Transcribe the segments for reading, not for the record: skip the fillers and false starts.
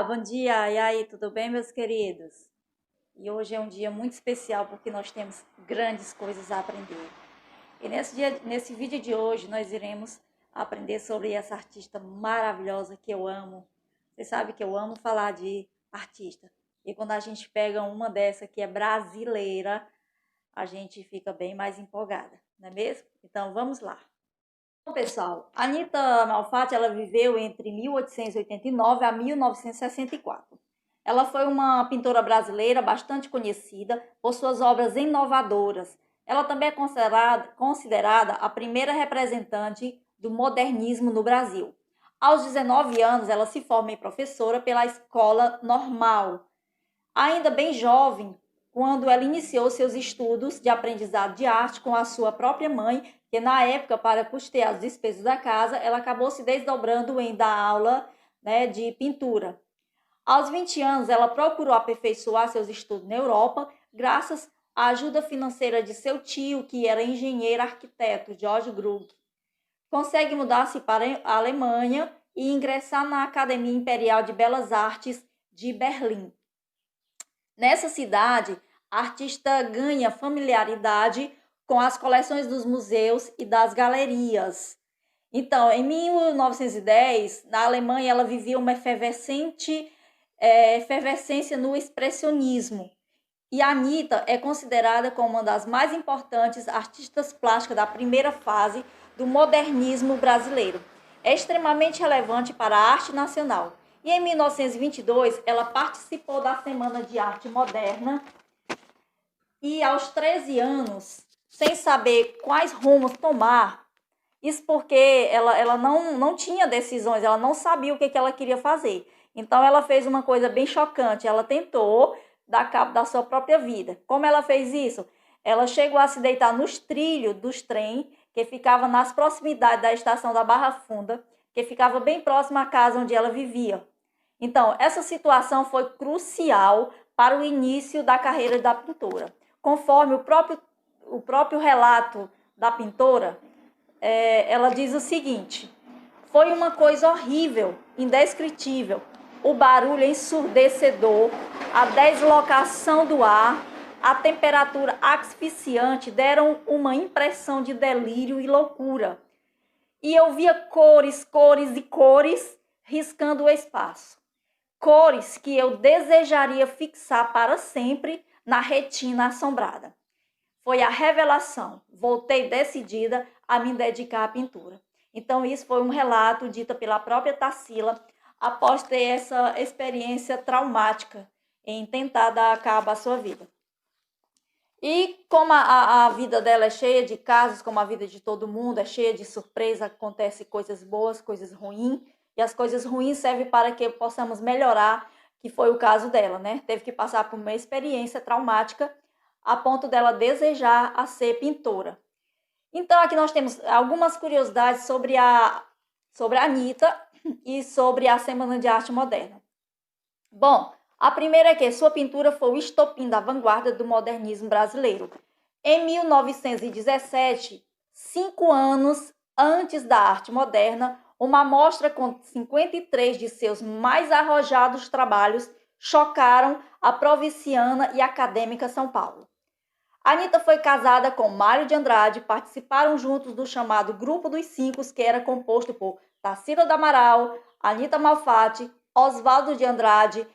Bom dia. E aí, tudo bem, meus queridos? E hoje é um dia muito especial porque nós temos grandes coisas a aprender. E nesse vídeo de hoje, nós iremos aprender sobre essa artista maravilhosa que eu amo. Você sabe que eu amo falar de artista. E quando a gente pega uma dessa que é brasileira, a gente fica bem mais empolgada, não é mesmo? Então, vamos lá. Bom, pessoal, Anita Malfatti, ela viveu entre 1889 a 1964. Ela foi uma pintora brasileira bastante conhecida por suas obras inovadoras. Ela também é considerada a primeira representante do modernismo no Brasil. Aos 19 anos, ela se forma em professora pela Escola Normal, ainda bem jovem, quando ela iniciou seus estudos de aprendizado de arte com a sua própria mãe, que na época, para custear as despesas da casa, ela acabou se desdobrando em dar aula, né, de pintura. Aos 20 anos, ela procurou aperfeiçoar seus estudos na Europa, graças à ajuda financeira de seu tio, que era engenheiro arquiteto, George Krug. Consegue mudar-se para a Alemanha e ingressar na Academia Imperial de Belas Artes de Berlim. Nessa cidade, a artista ganha familiaridade com as coleções dos museus e das galerias. Então, em 1910, na Alemanha, ela vivia uma efervescência no expressionismo. E a Anitta é considerada como uma das mais importantes artistas plásticas da primeira fase do modernismo brasileiro. É extremamente relevante para a arte nacional. E em 1922, ela participou da Semana de Arte Moderna e aos 13 anos, sem saber quais rumos tomar, isso porque ela não tinha decisões, ela não sabia o que ela queria fazer. Então ela fez uma coisa bem chocante, ela tentou dar cabo da sua própria vida. Como ela fez isso? Ela chegou a se deitar nos trilhos dos trem, que ficava nas proximidades da estação da Barra Funda, que ficava bem próxima à casa onde ela vivia. Então, essa situação foi crucial para o início da carreira da pintora. Conforme o próprio relato da pintora, ela diz o seguinte: foi uma coisa horrível, indescritível. O barulho ensurdecedor, a deslocação do ar, a temperatura asfixiante deram uma impressão de delírio e loucura. E eu via cores, cores e cores riscando o espaço. Cores que eu desejaria fixar para sempre na retina assombrada. Foi a revelação. Voltei decidida a me dedicar à pintura. Então, isso foi um relato dito pela própria Tarsila após ter essa experiência traumática em tentar dar cabo à sua vida. E como a vida dela é cheia de casos, como a vida de todo mundo, é cheia de surpresa, acontece coisas boas, coisas ruins, e as coisas ruins servem para que possamos melhorar, que foi o caso dela, né? Teve que passar por uma experiência traumática a ponto dela desejar a ser pintora. Então, aqui nós temos algumas curiosidades sobre a Anitta e sobre a Semana de Arte Moderna. Bom, a primeira é que sua pintura foi o estopim da vanguarda do modernismo brasileiro. Em 1917, 5 anos antes da arte moderna, uma mostra com 53 de seus mais arrojados trabalhos chocaram a provinciana e acadêmica São Paulo. Anitta foi casada com Mário de Andrade, participaram juntos do chamado Grupo dos Cinco, que era composto por Tarsila do Amaral, Anita Malfatti, Oswaldo de Andrade,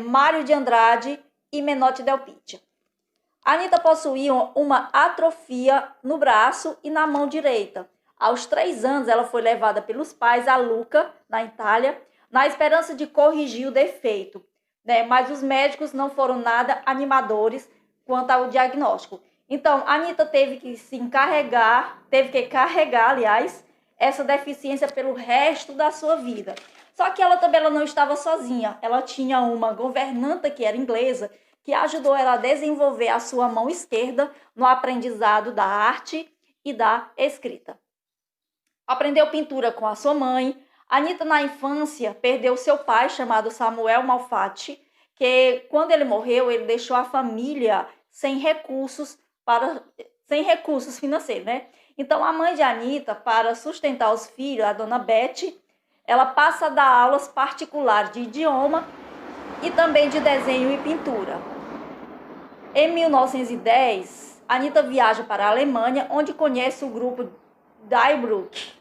Mário de Andrade e Menotti Del Pitta. Anitta possuía uma atrofia no braço e na mão direita. Aos 3 anos, ela foi levada pelos pais a Lucca, na Itália, na esperança de corrigir o defeito. Mas os médicos não foram nada animadores quanto ao diagnóstico. Então, a Anitta teve que carregar, aliás, essa deficiência pelo resto da sua vida. Só que ela não estava sozinha. Ela tinha uma governanta que era inglesa, que ajudou ela a desenvolver a sua mão esquerda no aprendizado da arte e da escrita. Aprendeu pintura com a sua mãe. Anitta, na infância, perdeu seu pai, chamado Samuel Malfatti, que quando ele morreu, ele deixou a família sem recursos financeiros, né? Então, a mãe de Anitta, para sustentar os filhos, a dona Beth, ela passa a dar aulas particulares de idioma e também de desenho e pintura. Em 1910, Anitta viaja para a Alemanha, onde conhece o grupo Die Brücke.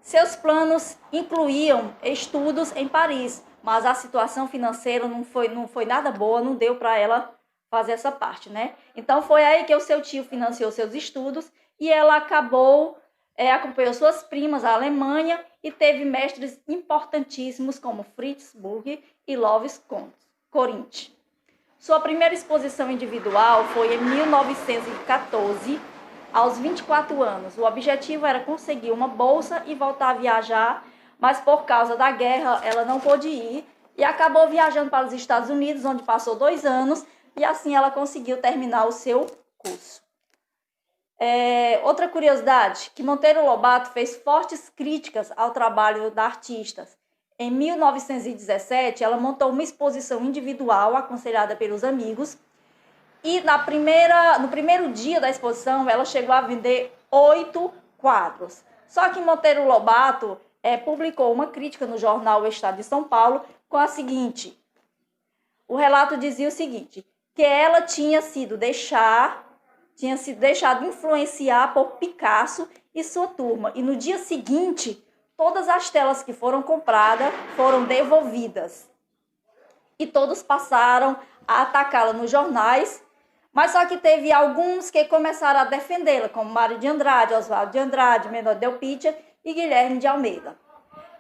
Seus planos incluíam estudos em Paris, mas a situação financeira não foi nada boa, não deu para ela fazer essa parte, né? Então foi aí que o seu tio financiou seus estudos e ela acompanhou suas primas à Alemanha e teve mestres importantíssimos como Fritz Burger e Lovis Corinth. Sua primeira exposição individual foi em 1914, aos 24 anos. O objetivo era conseguir uma bolsa e voltar a viajar, mas por causa da guerra ela não pôde ir e acabou viajando para os Estados Unidos, onde passou 2 anos, e assim ela conseguiu terminar o seu curso. Outra curiosidade, que Monteiro Lobato fez fortes críticas ao trabalho da artista. Em 1917, ela montou uma exposição individual aconselhada pelos amigos e no primeiro dia da exposição ela chegou a vender 8 quadros. Só que Monteiro Lobato publicou uma crítica no jornal O Estado de São Paulo com a seguinte: o relato dizia o seguinte, que ela tinha sido deixada influenciar por Picasso e sua turma, e no dia seguinte todas as telas que foram compradas foram devolvidas. E todos passaram a atacá-la nos jornais, mas só que teve alguns que começaram a defendê-la, como Mário de Andrade, Oswaldo de Andrade, Menor Del Pitta e Guilherme de Almeida.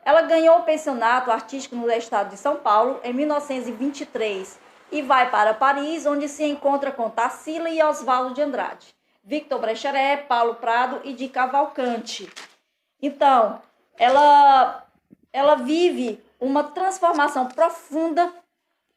Ela ganhou o pensionato artístico no estado de São Paulo em 1923 e vai para Paris, onde se encontra com Tarsila e Oswaldo de Andrade, Victor Brecheret, Paulo Prado e de Cavalcante. Então, ela vive uma transformação profunda,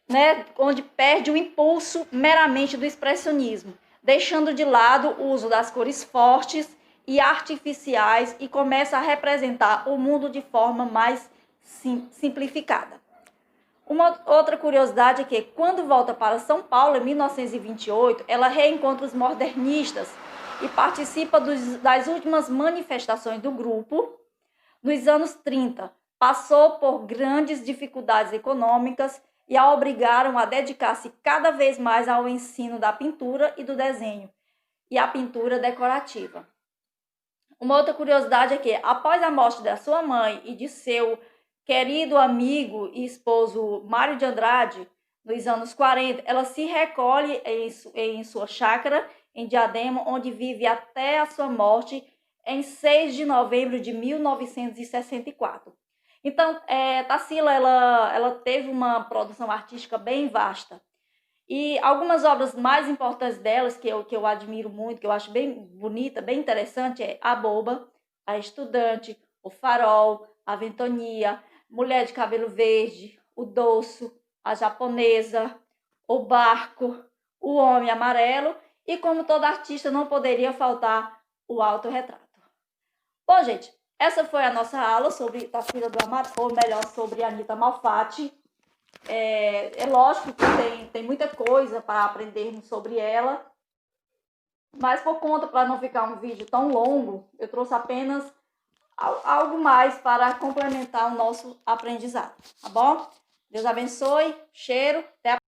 né, onde perde o impulso meramente do expressionismo, deixando de lado o uso das cores fortes e artificiais e começa a representar o mundo de forma mais simplificada. Uma outra curiosidade é que, quando volta para São Paulo, em 1928, ela reencontra os modernistas e participa das últimas manifestações do grupo. Nos anos 30, passou por grandes dificuldades econômicas e a obrigaram a dedicar-se cada vez mais ao ensino da pintura e do desenho, e a pintura decorativa. Uma outra curiosidade é que, após a morte da sua mãe e de seu querido amigo e esposo Mário de Andrade, nos anos 40, ela se recolhe em sua chácara, em Diadema, onde vive até a sua morte, em 6 de novembro de 1964. Então, Tarsila, ela teve uma produção artística bem vasta. E algumas obras mais importantes delas, que eu admiro muito, que eu acho bem bonita, bem interessante, é A Boba, A Estudante, O Farol, A Ventania, Mulher de Cabelo Verde, O Dosso, A Japonesa, O Barco, O Homem Amarelo e, como toda artista, não poderia faltar o autorretrato. Bom, gente, essa foi a nossa aula sobre Tarsila do Amaral, ou melhor, sobre Anitta Malfatti. É lógico que tem muita coisa para aprendermos sobre ela, mas por conta, para não ficar um vídeo tão longo, eu trouxe apenas algo mais para complementar o nosso aprendizado, tá bom? Deus abençoe, cheiro, até a